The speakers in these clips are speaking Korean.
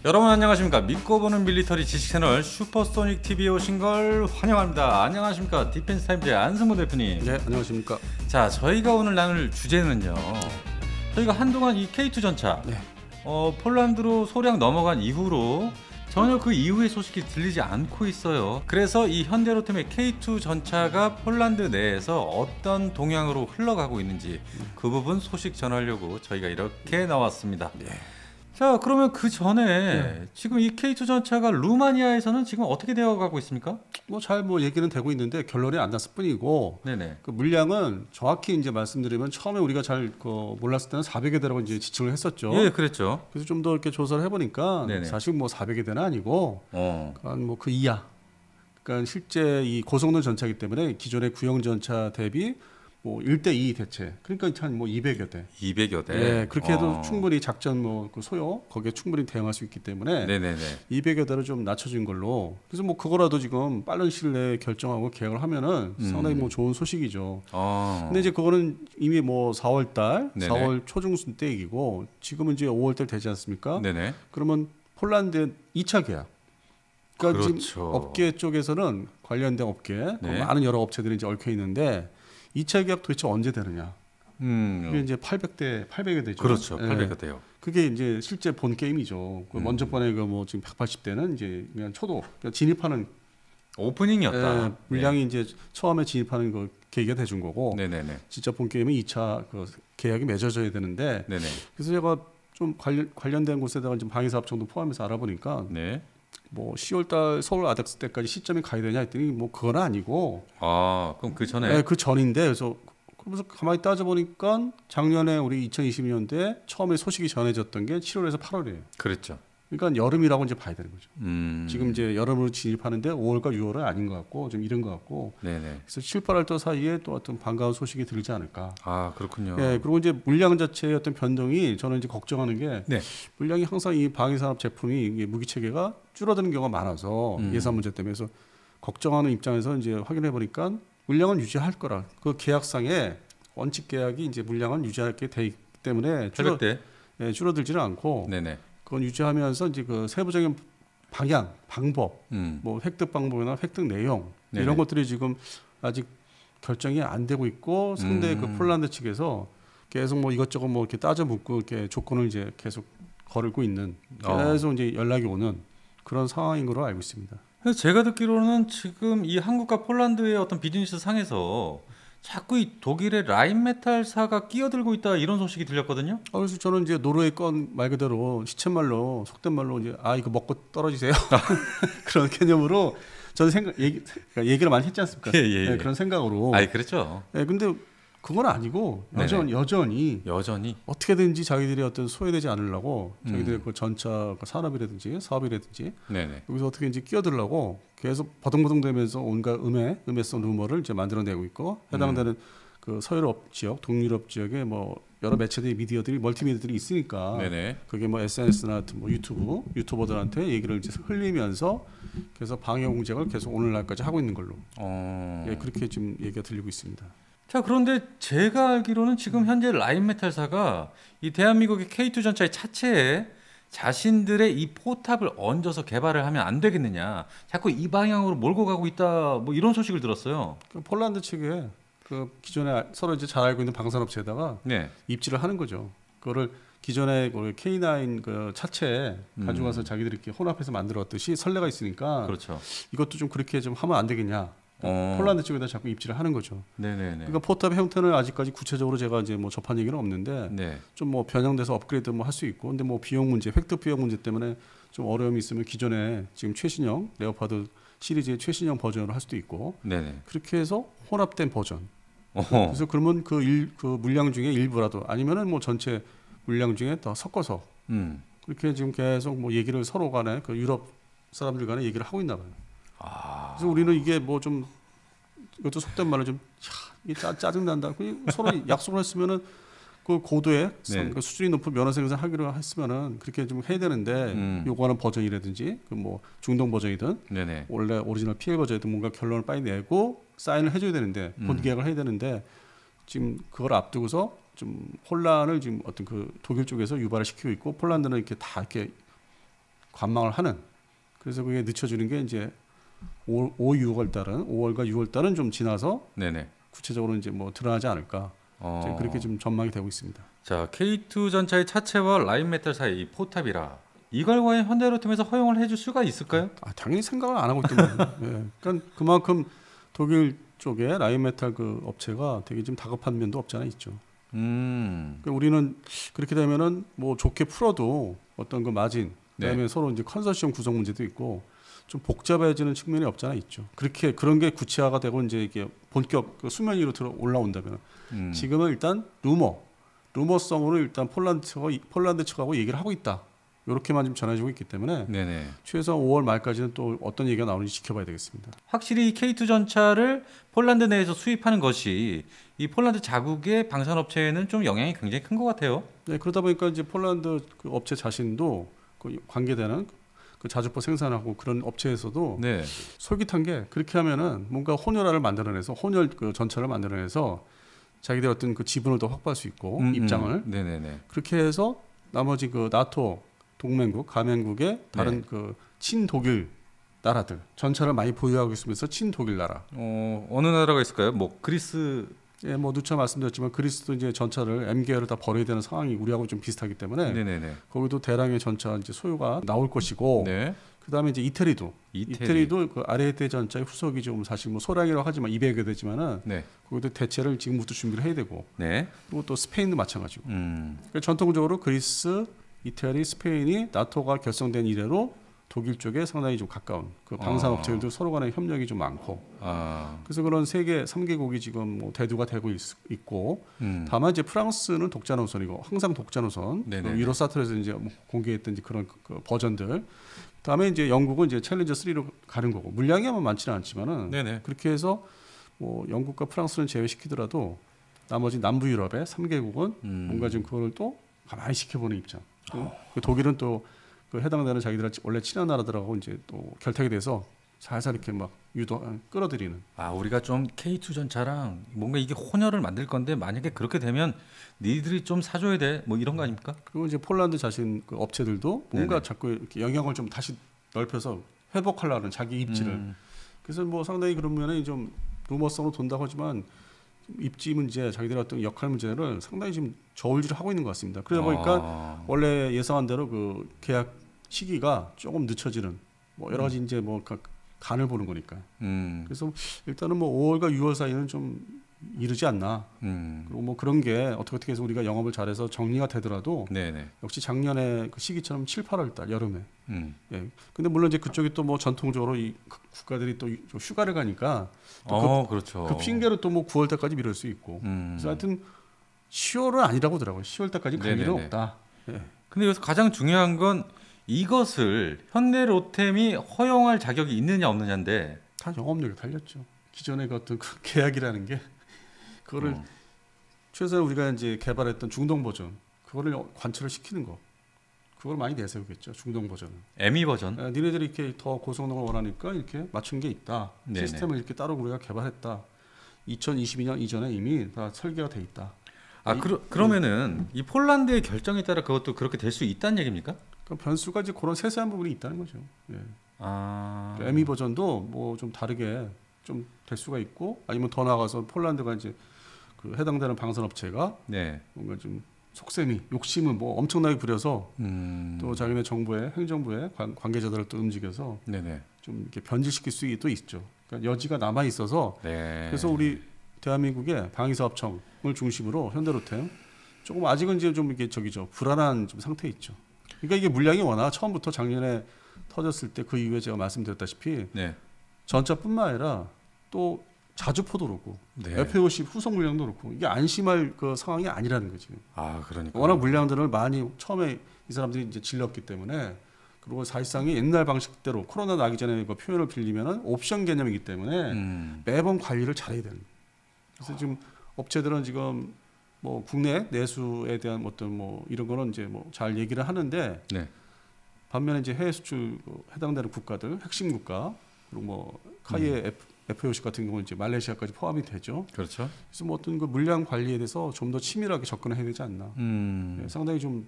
여러분 안녕하십니까. 믿고 보는 밀리터리 지식 채널 슈퍼소닉 TV에 오신 걸 환영합니다. 안녕하십니까. 디펜스 타임즈의 안승무 대표님. 네, 안녕하십니까. 자, 저희가 오늘 나눌 주제는요, 저희가 한동안 이 K2 전차 폴란드로 소량 넘어간 이후로 전혀 그 이후의 소식이 들리지 않고 있어요. 그래서 이 현대로템의 K2 전차가 폴란드 내에서 어떤 동향으로 흘러가고 있는지 그 부분 소식 전하려고 저희가 이렇게 나왔습니다. 자, 그러면 그 전에 지금 이 K2 전차가 루마니아에서는 지금 어떻게 되어가고 있습니까? 잘 얘기는 되고 있는데 결론이 안 났을 뿐이고, 네네. 그 물량은 정확히 이제 말씀드리면 처음에 우리가 잘 몰랐을 때는 400여 대라고 이제 지칭을 했었죠. 예, 그랬죠. 그래서 좀 더 이렇게 조사를 해보니까 네네. 사실 400여 대는 아니고, 한 그 이하. 그러니까 실제 이 고성능 전차이기 때문에 기존의 구형 전차 대비 1대2 대체. 그러니까 한 200여 대. 200여 대. 네, 그렇게 해도 충분히 작전 그 소요 거기에 충분히 대응할 수 있기 때문에 네네네. 200여 대를 좀 낮춰준 걸로. 그래서 그거라도 지금 빠른 시일 내에 결정하고 계약을 하면은 상당히 좋은 소식이죠. 근데 이제 그거는 이미 4월 달, 네네. 4월 초중순 때 얘기고 지금은 이제 5월 달 되지 않습니까? 네네. 그러면 폴란드의 2차 계약. 그러니까 그렇죠. 지금 업계 쪽에서는 관련된 업계 네. 많은 여러 업체들이 이제 얽혀 있는데 2차 계약 도대체 언제 되느냐? 그게 이제 800여 대죠. 그렇죠. 예. 800여 대요. 그게 이제 실제 본 게임이죠. 먼저 번에 지금 180대는 이제 그냥 초도 그러니까 진입하는 오프닝이었다. 물량이 이제 처음에 진입하는 그 계기가 돼준 거고. 네네네. 진짜 본 게임은 2차 그 계약이 맺어져야 되는데. 네네. 그래서 제가 좀 관련된 곳에다가 지금 방위사업청도 포함해서 알아보니까. 네. 10월달 서울 아덱스 때까지 시점이 가야 되냐 했더니 그건 아니고. 그럼 그 전에. 네, 그 전인데 그래서 가만히 따져 보니까 작년에 우리 2022년도에 처음에 소식이 전해졌던 게 7월에서 8월이에요. 그랬죠. 그러니까 여름이라고 이제 봐야 되는 거죠. 지금 이제 여름으로 진입하는데 5월과 6월은 아닌 것 같고 좀 이른 것 같고. 네네. 그래서 7, 8월 달 사이에 또 어떤 반가운 소식이 들지 않을까. 그렇군요. 예, 그리고 이제 물량 자체의 어떤 변동이 저는 이제 걱정하는 게 물량이 항상 이 방위산업 제품이 이게 무기 체계가 줄어드는 경우가 많아서 예산 문제 때문에. 그래서 걱정하는 입장에서 이제 확인해 보니까 물량은 유지할 거라. 그 계약상에 원칙 계약이 이제 물량은 유지할 게 돼 있기 때문에 800대. 줄어들지는 않고. 네네. 그건 유지하면서 이제 그 세부적인 방향, 방법, 획득 방법이나 획득 내용 네네. 이런 것들이 지금 아직 결정이 안 되고 있고 상대 그 폴란드 측에서 계속 이것저것 이렇게 따져 묻고 이렇게 조건을 이제 계속 걸고 있는 계속 이제 연락이 오는 그런 상황인 걸로 알고 있습니다. 그래서 제가 듣기로는 지금 이 한국과 폴란드의 어떤 비즈니스 상에서 자꾸 이 독일의 라인메탈사가 끼어들고 있다 이런 소식이 들렸거든요. 그래서 저는 이제 노르웨이 건 말 그대로 시쳇말로 속된 말로 이제 이거 먹고 떨어지세요 그런 개념으로 저는 얘기를 많이 했지 않습니까? 예. 그런 생각으로. 그렇죠. 근데 그건 아니고 여전히 어떻게든지 자기들이 어떤 소외되지 않으려고 자기들의 그 전차 산업이라든지 사업이라든지 여기서 어떻게든지 끼어들려고 계속 버둥버둥대면서 온갖 음해성 루머를 이제 만들어내고 있고 해당되는 그 서유럽 지역, 동유럽 지역에 여러 매체들이 미디어들이 멀티미디어들이 있으니까 그게 SNS나 유튜버들한테 얘기를 이제 흘리면서 그래서 방해 공작을 계속 오늘날까지 하고 있는 걸로 그렇게 지금 얘기가 들리고 있습니다. 자, 그런데 제가 알기로는 지금 현재 라인메탈사가 이 대한민국의 K2 전차의 차체에 자신들의 이 포탑을 얹어서 개발을 하면 안 되겠느냐, 자꾸 이 방향으로 몰고 가고 있다, 이런 소식을 들었어요. 폴란드 측에 그 기존에 서로 이제 잘 알고 있는 방산업체에다가 입지를 하는 거죠. 그거를 기존에 K9 그 차체에 가져가서 자기들이 이렇게 혼합해서 만들었듯이 선례가 있으니까 그렇죠. 이것도 좀 그렇게 좀 하면 안 되겠냐. 폴란드 쪽에다 자꾸 입지를 하는 거죠. 그러니까 포탑 형태는 아직까지 구체적으로 제가 이제 접한 얘기는 없는데 좀 변형돼서 업그레이드 할 수 있고, 근데 비용 문제, 획득 비용 문제 때문에 좀 어려움이 있으면 기존에 지금 최신형 레오파드 시리즈의 최신형 버전으로 할 수도 있고, 그렇게 해서 혼합된 버전. 그래서 그러면 그 물량 중에 일부라도 아니면은 전체 물량 중에 더 섞어서 그렇게 지금 계속 얘기를 서로 간에 그 유럽 사람들 간에 얘기를 하고 있나 봐요. 그래서 우리는 이게 좀 이것도 속된 말로 좀 이게 짜증난다. 서로 약속을 했으면은 그 고도의 그 수준이 높은 면허 생산하기로 했으면은 그렇게 좀 해야 되는데 요구하는 버전이라든지 그 중동 버전이든 원래 오리지널 PL 버전이든 뭔가 결론을 빨리 내고 사인을 해줘야 되는데 본 계약을 해야 되는데 지금 그걸 앞두고서 좀 혼란을 지금 어떤 그 독일 쪽에서 유발을 시키고 있고 폴란드는 이렇게 다 이렇게 관망을 하는. 그래서 그게 늦춰지는 게 이제 5월과 6월 달은 좀 지나서 네네. 구체적으로 이제 뭐 드러나지 않을까. 이제 그렇게 좀 전망이 되고 있습니다. 자, K2 전차의 차체와 라인 메탈 사이 이 포탑이라 이걸 과연 현대로템에서 허용을 해줄 수가 있을까요? 당연히 생각을 안 하고 있던 거예요. 예. 그러니까 그만큼 독일 쪽에 라인 메탈 그 업체가 되게 좀 다급한 면도 없지 않아 있죠. 그러니까 우리는 그렇게 되면은 뭐 좋게 풀어도 어떤 그 마진, 그다음에 서로 이제 컨소시엄 구성 문제도 있고 좀 복잡해지는 측면이 없잖아 있죠. 그런 게 구체화가 되고 이제 이게 본격 그 수면 위로 올라온다면 지금은 일단 루머성으로 일단 폴란드 측하고 얘기를 하고 있다. 이렇게만 좀 전해지고 있기 때문에 네네. 최소 5월 말까지는 또 어떤 얘기가 나오는지 지켜봐야 되겠습니다. 확실히 이 K2 전차를 폴란드 내에서 수입하는 것이 이 폴란드 자국의 방산업체에는 좀 영향이 굉장히 큰 것 같아요. 네, 그러다 보니까 이제 폴란드 그 업체 자신도 그 관계되는 그 자주포 생산하고 그런 업체에서도 네. 솔깃한 게 그렇게 하면은 뭔가 혼혈화를 만들어내서 혼혈 그 전차를 만들어내서 자기들 어떤 그 지분을 더 확보할 수 있고 입장을 네네네. 그렇게 해서 나머지 그 나토 동맹국 가맹국의 다른 그 친독일 나라들 전차를 많이 보유하고 있으면서 친독일 나라 어느 나라가 있을까요? 뭐 그리스. 예, 뭐 누차 말씀드렸지만 그리스도 이제 전차를 M계열을 다 버려야 되는 상황이 우리하고 좀 비슷하기 때문에 네네네. 거기도 대량의 전차 이제 소요가 나올 것이고 네. 그다음에 이제 이태리도 그 아레테 전차의 후속이 좀 사실 뭐 소량이라고 하지만 200여 되지만은 네. 거기도 대체를 지금부터 준비를 해야 되고 네. 그리고 또 스페인도 마찬가지고 그러니까 전통적으로 그리스, 이태리, 스페인이 나토가 결성된 이래로 독일 쪽에 상당히 좀 가까운 그 방산업체들도 서로 간에 협력이 좀 많고 그래서 그런 세계 3개국이 지금 뭐 대두가 되고 있고 다만 이제 프랑스는 독자 노선이고 항상 독자 노선 그 위로사틀에서 이제 공개했던 이제 그런 그 버전들 다음에 이제 영국은 이제 챌린저 3로 가는 거고 물량이 아마 많지는 않지만은 네네. 그렇게 해서 뭐 영국과 프랑스는 제외시키더라도 나머지 남부 유럽의 3개국은 뭔가 좀 그걸 또 가만히 지켜보는 입장. 그 독일은 또 그 해당되는 자기들 원래 친한 나라들하고 이제 또 결탁이 돼서 살살 이렇게 막 끌어들이는. 우리가 좀 K2 전차랑 뭔가 이게 혼혈을 만들 건데 만약에 그렇게 되면 니들이 좀 사줘야 돼. 뭐 이런 거 아닙니까? 그리고 이제 폴란드 자신 그 업체들도 뭔가 자꾸 이렇게 영향을 좀 다시 넓혀서 회복하려는 자기 입지를. 그래서 뭐 상당히 그런 면에 좀 루머성으로 돈다고 하지만 입지 문제, 자기들의 어떤 역할 문제를 상당히 지금 저울질을 하고 있는 것 같습니다. 그러다 보니까 원래 예상한 대로 그 계약 시기가 조금 늦춰지는 뭐 여러 가지 이제 뭐 간을 보는 거니까. 그래서 일단은 뭐 5월과 6월 사이는 좀 이르지 않나. 그리고 뭐 그런 게 어떻게 해서 우리가 영업을 잘해서 정리가 되더라도 역시 작년에 그 시기처럼 7, 8월 달 여름에. 예. 근데 물론 이제 그쪽이 또 뭐 전통적으로 이 국가들이 또 휴가를 가니까 또 그렇죠. 그 핑계로 또 뭐 9월 달까지 미룰 수 있고. 그래서 하여튼 10월은 아니라고 하더라고요. 10월 달까지 갈 일은 없다. 예. 근데 여기서 가장 중요한 건 이것을 현대로템이 허용할 자격이 있느냐 없느냐인데 다 영업력이 달렸죠. 기존의 그 어떤 그 계약이라는 게 그거를 최소한 우리가 이제 개발했던 중동 버전 그거를 관철을 시키는 거 그걸 많이 내세우겠죠. 중동 버전은 ME 버전. 니네들이 이렇게 더 고성능을 원하니까 이렇게 맞춘 게 있다. 시스템을 이렇게 따로 우리가 개발했다. 2022년 이전에 이미 다 설계가 돼 있다. 그러면은 이 폴란드의 결정에 따라 그것도 그렇게 될 수 있다는 얘기입니까? 변수가 이제 그런 세세한 부분이 있다는 거죠. 예. ME 버전도 뭐 좀 다르게 좀 될 수가 있고 아니면 더 나아가서 폴란드가 이제 그 해당되는 방산업체가 뭔가 좀 속셈이 욕심은 뭐 엄청나게 부려서 또 자기네 정부의 행정부의 관계자들을 또 움직여서 좀 이렇게 변질시킬 수도 있죠. 그러니까 여지가 남아 있어서 그래서 우리 대한민국의 방위사업청을 중심으로 현대로템 조금 아직은 이제 좀 이게 불안한 좀 상태에 있죠. 그러니까 이게 물량이 워낙 처음부터 작년에 터졌을 때 그 이후에 제가 말씀드렸다시피 전차뿐만 아니라 또 자주포도 그렇고 F-50 후속 물량도 그렇고 이게 안심할 그 상황이 아니라는 거지. 그러니까 워낙 물량들을 많이 처음에 이 사람들이 이제 질렀기 때문에 그리고 사실상이 옛날 방식대로 코로나 나기 전에 그 표현을 빌리면은 옵션 개념이기 때문에 매번 관리를 잘해야 되는. 그래서 지금 업체들은 지금 뭐 국내 내수에 대한 어떤 뭐 이런 거는 이제 뭐 잘 얘기를 하는데 반면에 이제 해외 수출 해당되는 국가들 핵심 국가 그리고 뭐 카이에 F-50 같은 경우는 이제 말레이시아까지 포함이 되죠. 그렇죠. 그래서 뭐 어떤 그 물량 관리에 대해서 좀 더 치밀하게 접근해야 되지 않나. 상당히 좀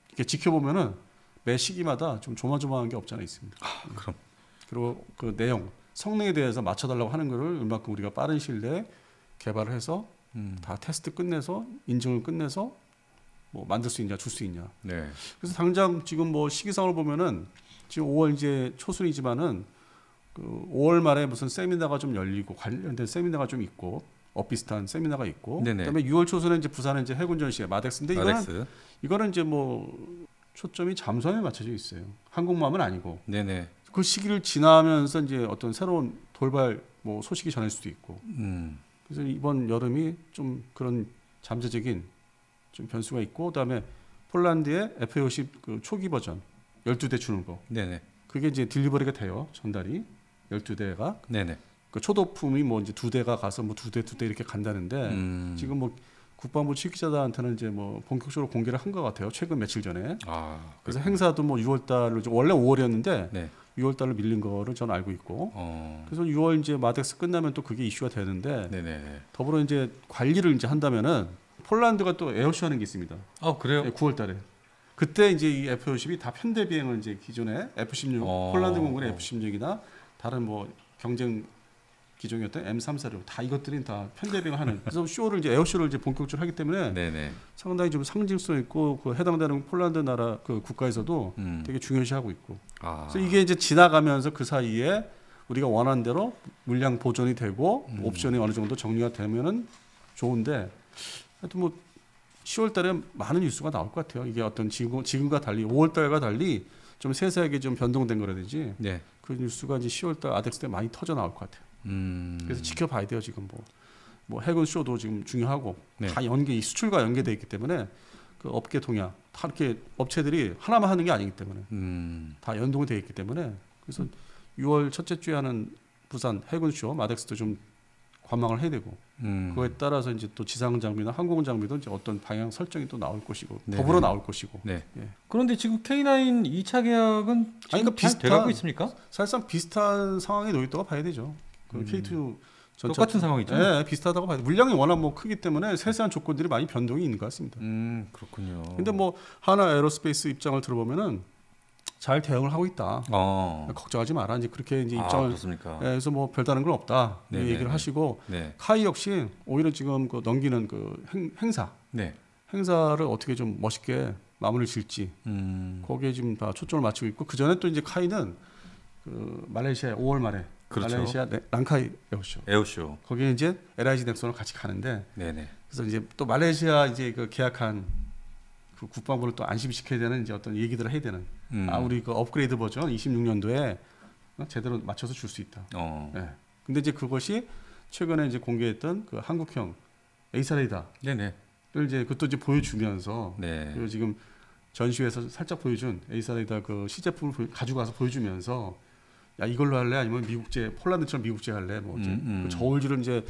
이렇게 지켜보면은 매 시기마다 좀 조마조마한 게 없지 않아 있습니다. 그럼. 그리고 그 내용, 성능에 대해서 맞춰달라고 하는 거를 얼마큼 우리가 빠른 시일 내에 개발을 해서 다 테스트 끝내서 인증을 끝내서 뭐 만들 수 있냐, 줄 수 있냐. 네. 그래서 당장 지금 뭐 시기상으로 보면은 지금 5월 이제 초순이지만은 그 5월 말에 무슨 세미나가 좀 열리고 관련된 세미나가 좀 있고 비슷한 세미나가 있고 네네. 그다음에 6월 초순에 이제 부산에 이제 해군 전시회 마덱스인데 이거는 이제 뭐 초점이 잠수함에 맞춰져 있어요. 항공모함은 아니고. 네네. 그 시기를 지나면서 이제 어떤 새로운 돌발 뭐 소식이 전할 수도 있고. 그래서 이번 여름이 좀 그런 잠재적인 좀 변수가 있고 그다음에 폴란드의 FA50 그 초기 버전 12대 주는 거. 네네. 그게 이제 딜리버리가 돼요. 전달이 12대가. 네네. 그 초도품이 뭐 이제 2대가 가서 뭐 2대 이렇게 간다는데 지금 뭐 국방부 취기자들한테는 이제 뭐 본격적으로 공개를 한 것 같아요. 최근 며칠 전에. 그래서 행사도 뭐 6월 달로 원래 5월이었는데 네. 6월 달로 밀린 거를 저는 알고 있고. 그래서 6월 이제 마덱스 끝나면 또 그게 이슈가 되는데 네네. 더불어 이제 관리를 이제 한다면은 폴란드가 또 에어쇼 하는 게 있습니다. 그래요? 네, 9월 달에. 그때 이제 이 F-50이 다 편대 비행을 이제 기존에 F-16 폴란드 공군의 F-16이나 다른 뭐 경쟁 기종이었던 M346 다 이것들이 다 편대 비행을 하는. 그래서 쇼를 이제 에어쇼를 이제 본격적으로 하기 때문에 네네. 상당히 좀 상징성 있고 그 해당되는 폴란드 나라 그 국가에서도 되게 중요시하고 있고. 그래서 이게 이제 지나가면서 그 사이에 우리가 원하는 대로 물량 보존이 되고 옵션이 어느 정도 정리가 되면은 좋은데 하여튼 뭐 10월 달에 많은 뉴스가 나올 것 같아요. 이게 어떤 지금과 달리 5월 달과 달리 좀 세세하게 좀 변동된 거라든지 네. 그 뉴스가 이제 10월 달 아덱스 때 많이 터져 나올 것 같아요. 그래서 지켜봐야 돼요. 지금 뭐 해군 쇼도 지금 중요하고 네. 다 수출과 연계돼 있기 때문에 그 업계 동향 다 이렇게 업체들이 하나만 하는 게 아니기 때문에 다 연동이 돼 있기 때문에 그래서 6월 첫째 주에 하는 부산 해군 쇼 마덱스도 좀 관망을 해야 되고 그거에 따라서 이제 또 지상 장비나 항공 장비도 이제 어떤 방향 설정이 또 나올 것이고 네네. 더불어 나올 것이고. 네. 예. 그런데 지금 K9 2차 계약은 지금 돼가고 있습니까? 사실상 비슷한 상황에 놓여 있다고 봐야 되죠. 그 K2 전차 똑같은 상황이죠. 네, 비슷하다고 봐야 돼. 물량이 워낙 뭐 크기 때문에 세세한 조건들이 많이 변동이 있는 것 같습니다. 그렇군요. 근데 뭐 하나 에어로스페이스 입장을 들어보면은 잘 대응을 하고 있다. 걱정하지 마라. 이제 그렇게 이제 입장을. 그렇습니까? 네, 그래서 뭐 별다른 건 없다. 이 얘기를 하시고 네. 카이 역시 오히려 지금 그 넘기는 그 행사를 어떻게 좀 멋있게 마무리를 질지 거기에 지금 다 초점을 맞추고 있고 그 전에 또 이제 카이는 그 말레이시아 5월 말에 그렇죠. 말레이시아 랑카이 에어쇼. 거기에 이제 LIG 넥슨을 같이 가는데. 네네. 그래서 이제 또 말레이시아 이제 그 계약한 그 국방부를 또 안심시켜야 되는 이제 어떤 얘기들을 해야 되는. 우리 그 업그레이드 버전 26년도에 제대로 맞춰서 줄 수 있다. 네. 근데 이제 그것이 최근에 이제 공개했던 그 한국형 에이사 레이더. 네네. 를 이제 그것도 이제 보여주면서. 네. 그리고 지금 전시회에서 살짝 보여준 에이사 레이더 그 시제품을 가지고 가서 보여주면서 야 이걸로 할래 아니면 미국제 폴란드처럼 미국제 할래 뭐 이제 그 저울질을 이제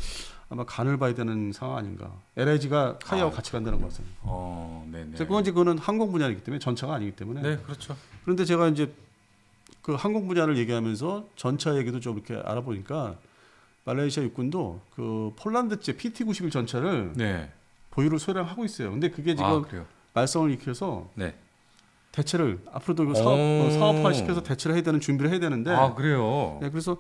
아마 간을 봐야 되는 상황 아닌가. LIG가 카이하고 같이 간다는 거 같아요. 네네. 그거는 항공 분야이기 때문에 전차가 아니기 때문에. 네, 그렇죠. 그런데 제가 이제 그 항공 분야를 얘기하면서 전차 얘기도 좀 이렇게 알아보니까 말레이시아 육군도 그 폴란드제 PT-91 전차를 보유를 소량하고 있어요. 근데 그게 지금 말썽을 일으켜서 대체를 앞으로도 사업화 시켜서 대체를 해야 되는 준비를 해야 되는데. 그래요. 네, 그래서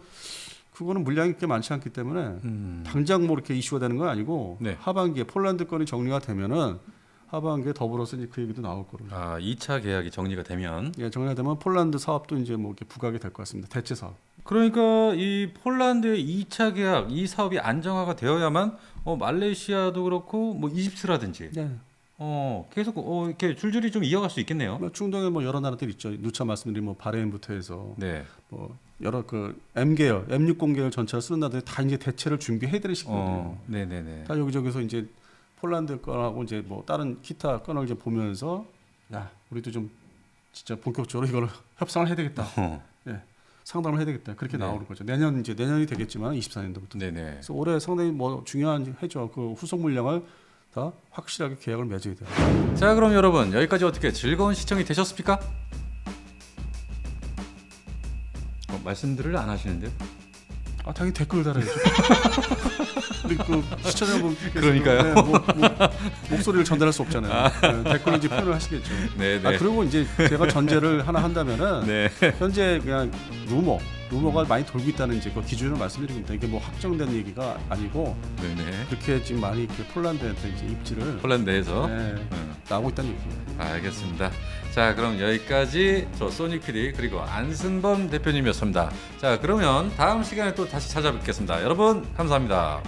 그거는 물량이 그렇게 많지 않기 때문에 당장 뭐 이렇게 이슈가 되는 건 아니고 하반기에 폴란드 건이 정리가 되면은 하반기에 더불어서 이제 그 얘기도 나올 거로. 2차 계약이 정리가 되면. 예, 정리가 되면 폴란드 사업도 이제 뭐 이렇게 부각이 될 것 같습니다. 대체 사업. 그러니까 이 폴란드의 2차 계약 이 사업이 안정화가 되어야만 말레이시아도 그렇고 뭐 이집트라든지. 계속 이렇게 줄줄이 좀 이어갈 수 있겠네요. 중동에 뭐 여러 나라들 있죠. 누차 말씀드린 뭐 바레인부터 해서 뭐 여러 그 M 계열, M60 계열 전차를 쓰는 나라들이 다 이제 대체를 준비해야 되는 시기거든요. 네네네. 다 여기저기서 이제 폴란드 건하고 이제 뭐 다른 기타 건을 이제 보면서 야 우리도 좀 진짜 본격적으로 이걸 협상을 해야 되겠다. 상담을 해야 되겠다. 그렇게 나오는 거죠. 내년이 되겠지만 24년도부터. 네네. 그래서 올해 상당히 뭐 중요한 해죠. 그 후속 물량을 다 확실하게 계약을 맺어야 돼요. 자, 그럼 여러분 여기까지 어떻게 즐거운 시청이 되셨습니까? 말씀들을 안 하시는데요? 당연히 댓글을 달아야죠. 우리 그 시청자분께서 그러니까요. 목소리를 전달할 수 없잖아요. 댓글로 이제 표현을 하시겠죠. 네네. 그리고 이제 제가 전제를 하나 한다면은 네. 현재 그냥 루머가 많이 돌고 있다는 이제 그 기준을 말씀드립니다. 이게 뭐 확정된 얘기가 아니고 네네. 그렇게 지금 많이 이렇게 폴란드한테 이제 입지를 폴란드에서 나오고 있다는 얘기예요. 알겠습니다. 자, 그럼 여기까지 저 소닉 PD 그리고 안승범 대표님이었습니다. 자, 그러면 다음 시간에 또 다시 찾아뵙겠습니다. 여러분 감사합니다.